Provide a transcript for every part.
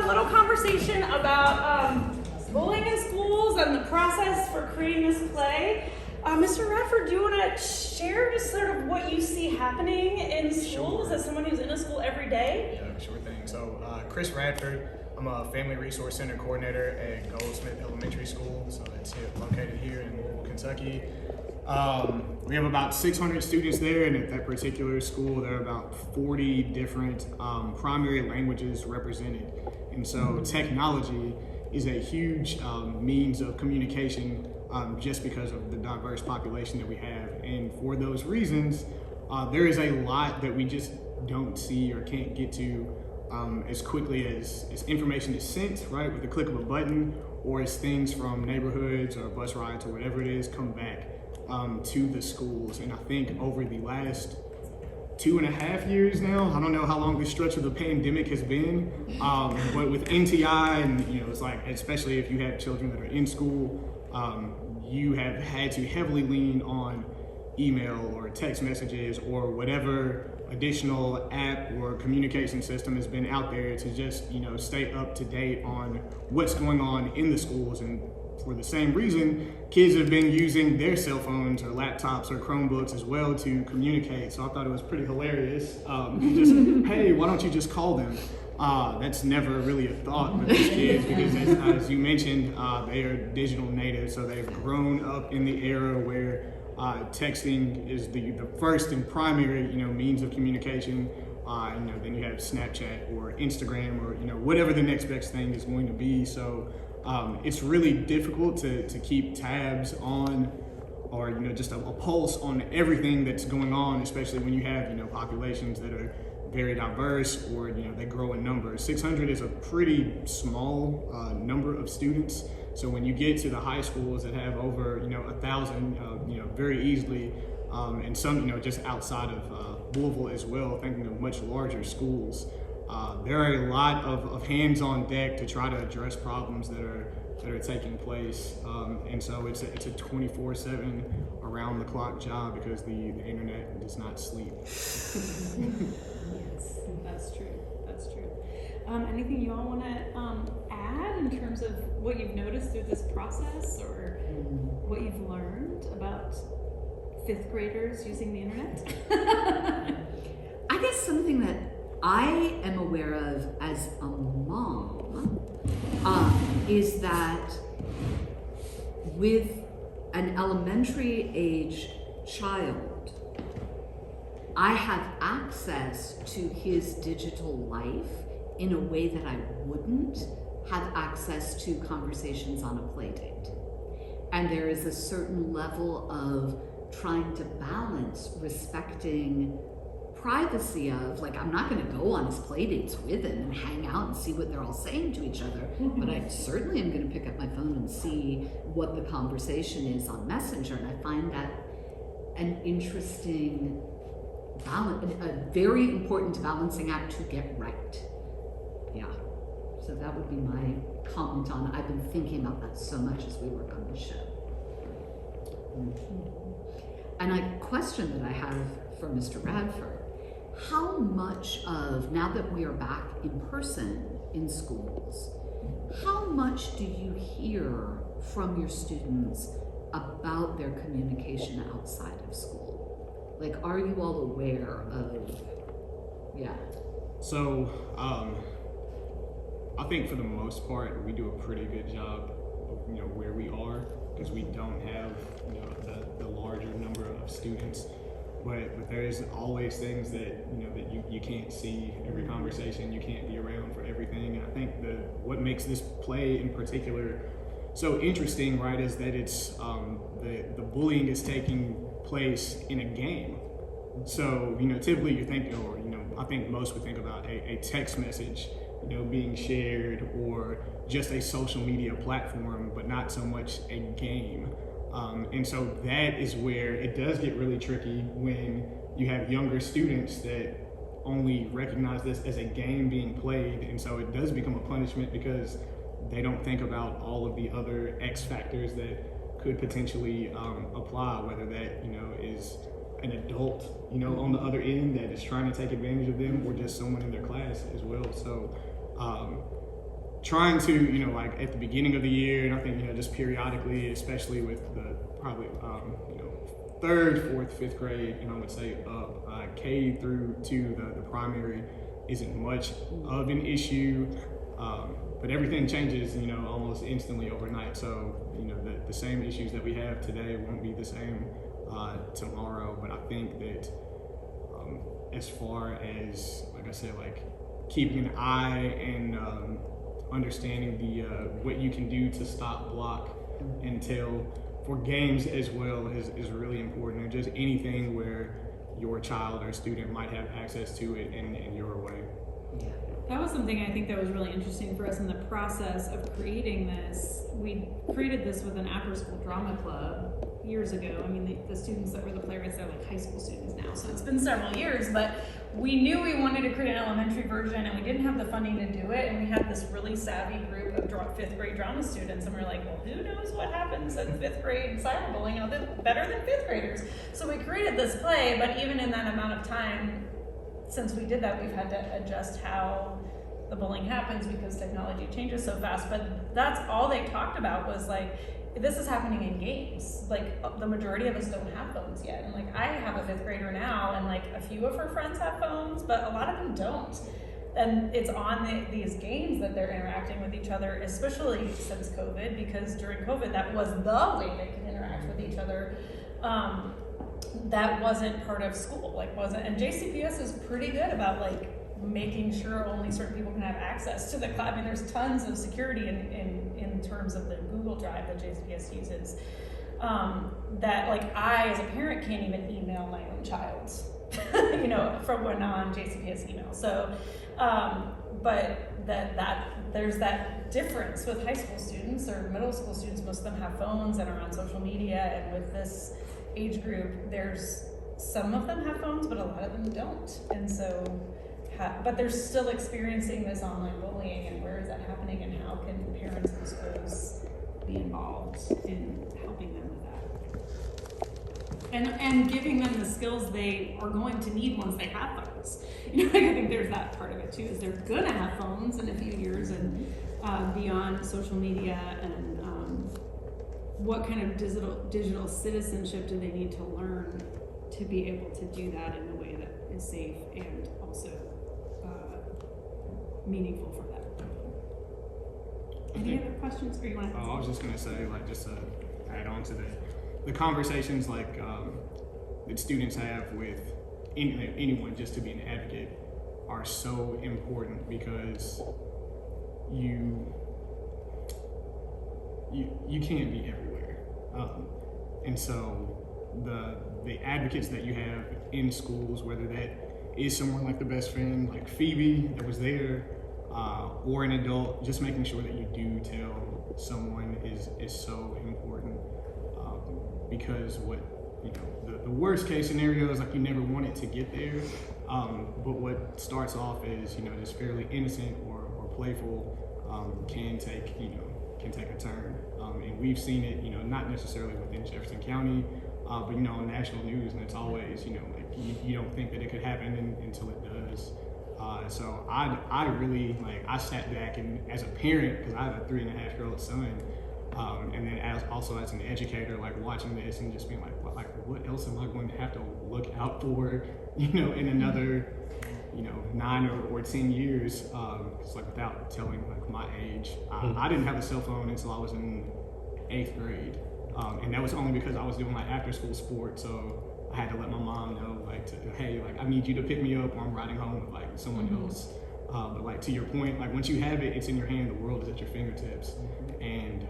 little conversation about bullying in schools and the process for creating this play. Mr. Radford, do you want to share just sort of what you see happening in schools as someone who's in a school every day? Yeah, sure thing. So, Chris Radford, I'm a Family Resource Center coordinator at Goldsmith Elementary School, so it's located here in Louisville, Kentucky. We have about 600 students there, and at that particular school, there are about 40 different primary languages represented. And so technology is a huge means of communication just because of the diverse population that we have. And for those reasons, there is a lot that we just don't see or can't get to as quickly as information is sent, right, with the click of a button, or as things from neighborhoods or bus rides or whatever it is come back to the schools. And I think over the last 2.5 years now, I don't know how long the stretch of the pandemic has been, but with NTI and, it's like, especially if you have children that are in school, you have had to heavily lean on email or text messages or whatever additional app or communication system has been out there to just, stay up to date on what's going on in the schools. And for the same reason, kids have been using their cell phones or laptops or Chromebooks as well to communicate. So I thought it was pretty hilarious. Just, hey, why don't you just call them? That's never really a thought with these kids because as you mentioned, they are digital natives. So they've grown up in the era where texting is the first and primary, means of communication. Then you have Snapchat or Instagram or, whatever the next best thing is going to be. So it's really difficult to keep tabs on or, just a pulse on everything that's going on, especially when you have, populations that are very diverse or, they grow in numbers. 600 is a pretty small number of students. So when you get to the high schools that have over, 1,000, very easily, and some, just outside of Louisville as well, thinking of much larger schools, there are a lot of hands on deck to try to address problems that are taking place. And so it's a 24/7 around the clock job because the internet does not sleep. Yes, that's true. That's true. Anything you all want to add in terms of what you've noticed through this process or what you've learned about 5th graders using the internet? I guess something that I am aware of as a mom is that with an elementary age child, I have access to his digital life in a way that I wouldn't have access to conversations on a play date. And there is a certain level of trying to balance respecting privacy of, like, I'm not going to go on his play dates with him and hang out and see what they're all saying to each other, but I certainly am going to pick up my phone and see what the conversation is on Messenger. And I find that an interesting balance, a very important balancing act to get right. Yeah. So that would be my comment on it. I've been thinking about that so much as we work on this show. And a question that I have for Mr. Radford, how much of, now that we are back in person in schools, how much do you hear from your students about their communication outside of school? Like, are you all aware of, yeah? So, I think for the most part, we do a pretty good job of, where we are, because we don't have, the larger number of students. But there is always things that, that you can't see every conversation, you can't be around for everything. And I think what makes this play in particular so interesting, right, is that it's, the bullying is taking place in a game. So, typically you think, or, I think most would think about a text message, being shared, or just a social media platform, but not so much a game. And so that is where it does get really tricky when you have younger students that only recognize this as a game being played. And so it does become a punishment because they don't think about all of the other X factors that could potentially apply, whether that, is an adult, on the other end that is trying to take advantage of them, or just someone in their class as well. So trying to, you know, like at the beginning of the year, and I think, you know, just periodically, especially with the probably, you know, 3rd, 4th, 5th grade, you know, I would say up, K through to the primary isn't much of an issue, but everything changes, you know, almost instantly overnight. So, you know, the same issues that we have today won't be the same tomorrow. But I think that as far as, like I said, like keeping an eye and understanding the what you can do to stop, block, and tell for games as well is really important, and just anything where your child or student might have access to it in your way. Yeah. That was something I think that was really interesting for us in the process of creating this. We created this with an after-school drama club years ago. I mean, the students that were the playwrights, they're like high school students now, so it's been several years, but we knew we wanted to create an elementary version, and we didn't have the funding to do it, and we had this really savvy group of 5th grade drama students, and we're like, well, who knows what happens in 5th grade cyberbullying, you know, they're better than 5th graders. So we created this play, but even in that amount of time, since we did that, we've had to adjust how the bullying happens because technology changes so fast. But that's all they talked about was like, this is happening in games. Like the majority of us don't have phones yet. And like I have a 5th grader now, and like a few of her friends have phones, but a lot of them don't. And it's on these games that they're interacting with each other, especially since COVID, because during COVID, that was the way they could interact with each other. That wasn't part of school, and JCPS is pretty good about like making sure only certain people can have access to the cloud. I mean, there's tons of security in terms of the Google Drive that JCPS uses, that like I, as a parent, can't even email my own child, you know, from a non-JCPS email. So, but there's that difference with high school students or middle school students. Most of them have phones and are on social media, and with this age group, there's some of them have phones, but a lot of them don't. And so, but they're still experiencing this online bullying, and where is that happening, and how can parents and schools be involved in helping them with that? And giving them the skills they are going to need once they have phones. You know, I think there's that part of it too, is they're gonna have phones in a few years, and beyond social media, and what kind of digital citizenship do they need to learn to be able to do that in a way that is safe and also meaningful for them. Any other questions, or you want to? I was just gonna say, like, just to add on to the conversations like that students have with anyone just to be an advocate are so important, because you can't be everywhere, and so the advocates that you have in schools, whether that is someone like the best friend like Phoebe that was there, or an adult, just making sure that you do tell someone is so important, because what, you know, the worst case scenario is like you never want it to get there, but what starts off as, you know, just fairly innocent or playful can take a turn, and we've seen it, you know, not necessarily within Jefferson County, but, you know, on national news, and it's always, you know, like you don't think that it could happen until it does. So I really, like, I sat back, and as a parent, because I have a 3.5-year-old son, and then also as an educator, like watching this and just being like, what else am I going to have to look out for, you know, in another, you know, 9 or 10 years, because like without telling like my age, I didn't have a cell phone until I was in 8th grade, and that was only because I was doing like after school sports, so I had to let my mom know, like, hey, like, I need you to pick me up, or I'm riding home with like someone else. But like, to your point, like, once you have it, it's in your hand, the world is at your fingertips. And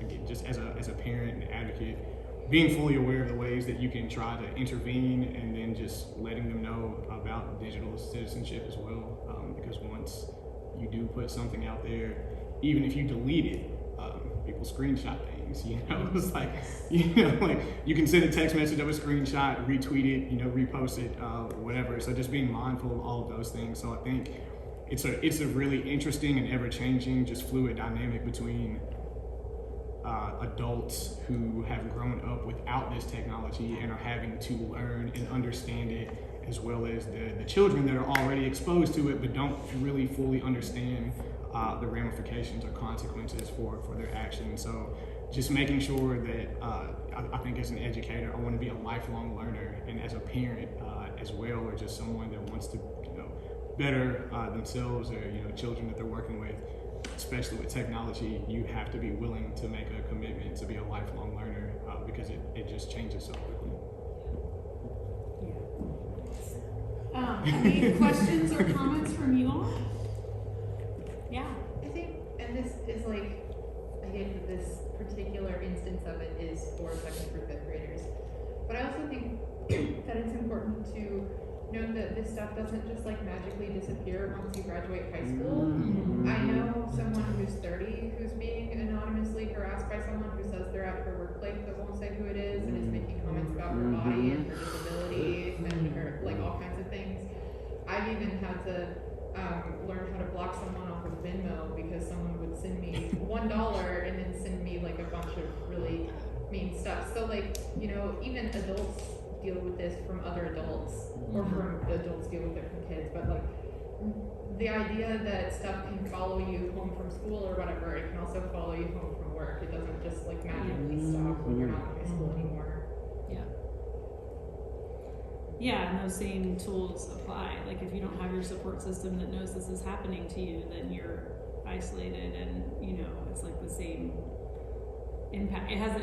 again, just as a parent and advocate, being fully aware of the ways that you can try to intervene, and then just letting them know about digital citizenship as well. Because once you do put something out there, even if you delete it, people screenshot things, you know, it's like, you know, like you can send a text message of a screenshot, retweet it, you know, repost it, whatever. So just being mindful of all of those things. So I think it's a really interesting and ever-changing, just fluid dynamic between adults who have grown up without this technology and are having to learn and understand it, as well as the children that are already exposed to it but don't really fully understand the ramifications or consequences for their actions. So just making sure that I think as an educator, I want to be a lifelong learner, and as a parent as well, or just someone that wants to better themselves or children that they're working with, especially with technology, you have to be willing to make a commitment to be a lifelong learner because it just changes so quickly. Any questions or comments from you all? Yeah. I think, and this is like, I get that this particular instance of it is for second through fifth graders, but I also think that it's important to note that this stuff doesn't just like magically disappear once you graduate high school. I know someone who's 30 who's being anonymously harassed by someone who says they're at her workplace but won't say who it is, and is making comments about her body and her disability and her like all kinds of things. I've even had to learn how to block someone off of Venmo because someone would send me $1 and then send me like a bunch of really mean stuff. So like, even adults deal with this from other adults, or from adults deal with it from kids, but like the idea that stuff can follow you home from school or whatever, it can also follow you home from work. It doesn't just like magically stop when you're not in high school anymore. Yeah, and those same tools apply. Like if you don't have your support system that knows this is happening to you, then you're isolated, and it's like the same impact. It has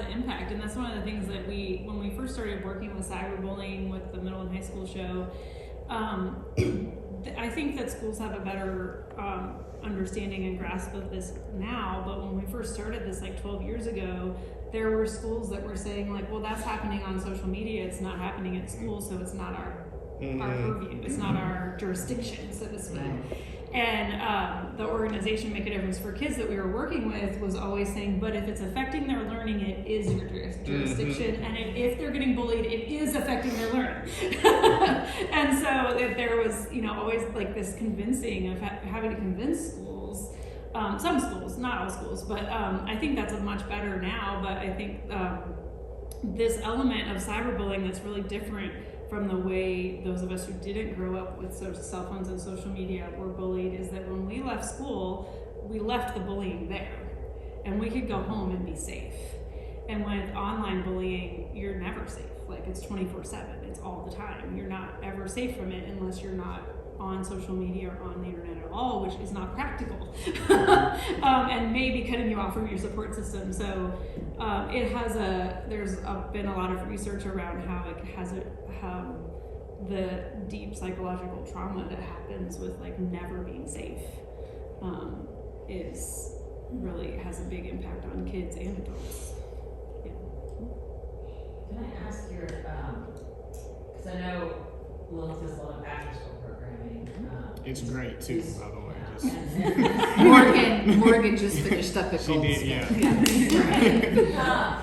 an impact, and that's one of the things that when we first started working with cyberbullying with the middle and high school show, I think that schools have a better understanding and grasp of this now, but when we first started this like 12 years ago, there were schools that were saying like, well, that's happening on social media, it's not happening at school, so it's not our purview, it's not our jurisdiction, so to speak. And the organization Make a Difference for Kids that we were working with was always saying, but if it's affecting their learning, it is your jurisdiction, and if they're getting bullied, it is affecting their learning. And so that there was, always like this convincing of having to convince schools, some schools, not all schools, but I think that's much better now. But I think this element of cyberbullying that's really different from the way those of us who didn't grow up with cell phones and social media were bullied is that when we left school, we left the bullying there, and we could go home and be safe. And with online bullying, you're never safe. Like it's 24/7, it's all the time. You're not ever safe from it unless you're not on social media or on the internet at all, which is not practical, and maybe cutting you off from your support system. So there's been a lot of research around how the deep psychological trauma that happens with like never being safe really has a big impact on kids and adults. Yeah. Can I ask your, because I know Lilith does a lot of after school programming. It's great too, by the way. Morgan just finished up at Goldsmith. She did, yeah.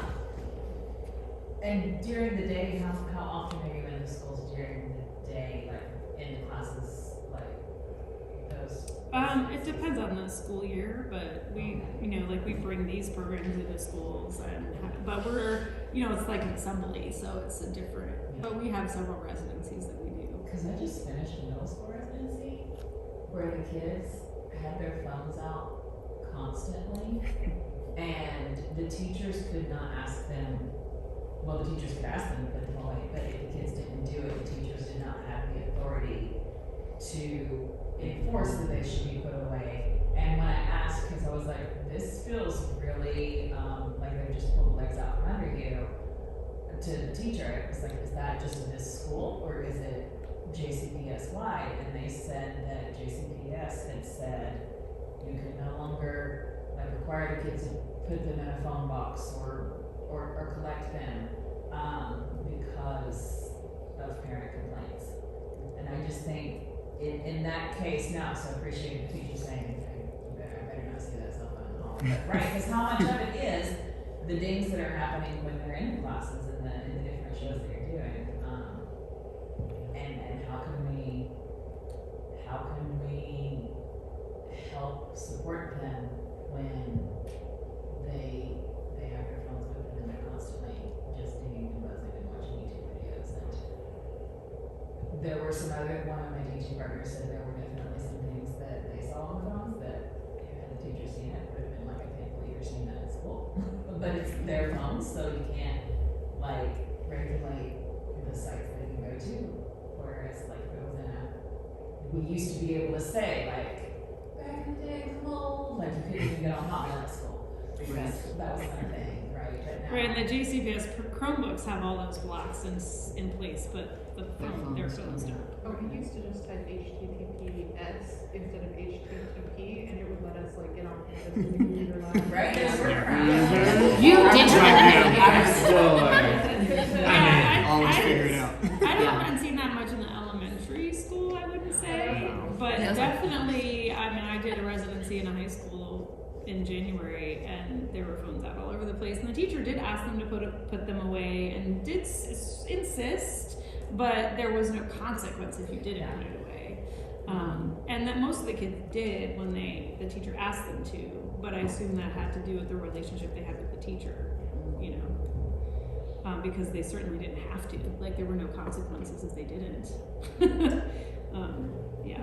And during the day, how often are you in the schools during the day, like in classes, like those? It depends on the school year, but we, we bring these programs into schools, but we're, it's like an assembly, so it's a different. But we have several residencies that we do. Because I just finished a middle school residency where the kids had their phones out constantly, and the teachers could not ask them. Well, the teachers could ask them to put them away, but if the kids didn't do it, the teachers did not have the authority to enforce that they should be put away. And when I asked, because I was like, this feels really like they just pulled the legs out from under you, to the teacher, it was like, is that just in this school, or is it JCPS wide? And they said that JCPS had said you could no longer require the kids to put them in a phone box or collect them because of parent complaints. And I just think in that case now, so I appreciate the teacher saying, I better not see that cell phone at home. But right, because how much of it is the things that are happening when they're in classes and the different shows that you're doing, and how can we help support them when they have their phones with them and they're constantly just digging and buzzing and watching YouTube videos. And there were one of my teaching partners said there were definitely some things that they saw on the phones that whereas like if it was in a, we used to be able to say like, back in the day, come on, like you couldn't even get on Hotmail at school because that was our thing, right? But now, Right, and the JCPS Chromebooks have all those blocks in place, but their phones don't. Oh, we used to just type HTTPS instead of HTTP, and it would let us like get on campus with the computer line. right? There's You did Always figure it out. I haven't seen that much in the elementary school, I wouldn't say, but definitely, I mean, I did a residency in a high school in January, and there were phones out all over the place, and the teacher did ask them to put them away, and did insist, but there was no consequence if you didn't put it away. And that most of the kids did when the teacher asked them to, but I assume that had to do with the relationship they had with the teacher, you know. Because they certainly didn't have to. Like, there were no consequences if they didn't. Yeah.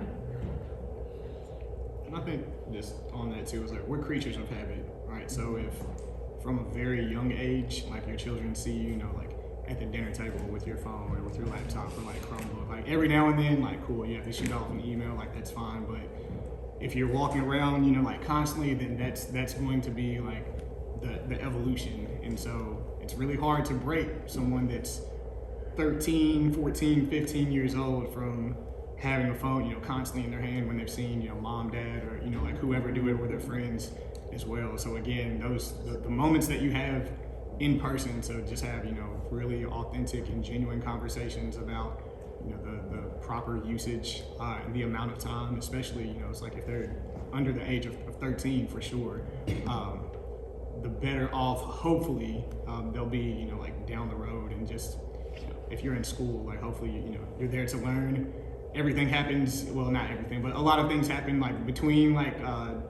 And I think just on that too is like we're creatures of habit, right? So if from a very young age, like your children see you, you know, like at the dinner table with your phone or with your laptop or like Chromebook, like every now and then, like cool, you have to shoot off an email, like that's fine. But if you're walking around, you know, like constantly, then that's going to be like the evolution. And so it's really hard to break someone that's 13, 14, 15 years old from having a phone, you know, constantly in their hand when they've seen, you know, mom, dad, or, you know, like whoever do it with their friends as well. So again, the moments that you have in person to just have, you know, really authentic and genuine conversations about, you know, the proper usage and the amount of time, especially, you know, it's like if they're under the age of 13 for sure, the better off, hopefully, they'll be, you know, like down the road. And just, you know, if you're in school, like hopefully, you know, you're there to learn. Everything happens, well, not everything, but a lot of things happen like between like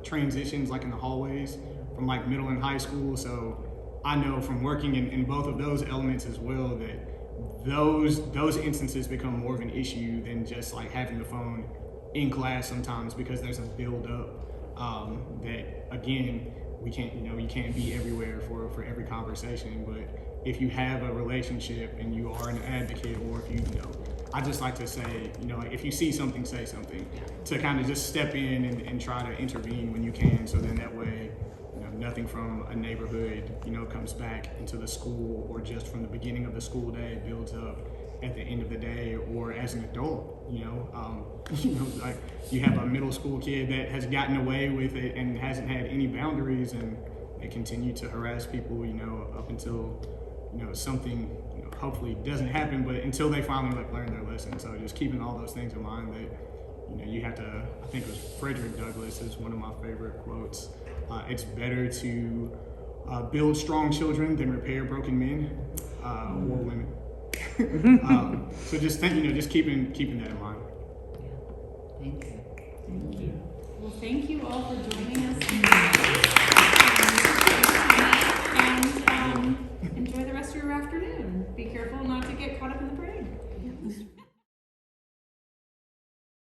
transitions, like in the hallways from like middle and high school. So I know from working in both of those elements as well that those instances become more of an issue than just like having the phone in class sometimes, because there's a build up that again, we can't, you know, you can't be everywhere for every conversation. But if you have a relationship and you are an advocate, or if you know, I just like to say, you know, like if you see something, say something, to kind of just step in and try to intervene when you can. So then that way, you know, nothing from a neighborhood, you know, comes back into the school, or just from the beginning of the school day builds up at the end of the day, or as an adult, you know, like you have a middle school kid that has gotten away with it and hasn't had any boundaries, and they continue to harass people, you know, up until, you know, something, you know, hopefully doesn't happen, but until they finally like learn their lesson. So just keeping all those things in mind that, you know, you have to, I think it was Frederick Douglass is one of my favorite quotes. It's better to build strong children than repair broken men or women. So just think, you know, just keeping that in mind. Thank you. Thank you. Well, thank you all for joining us.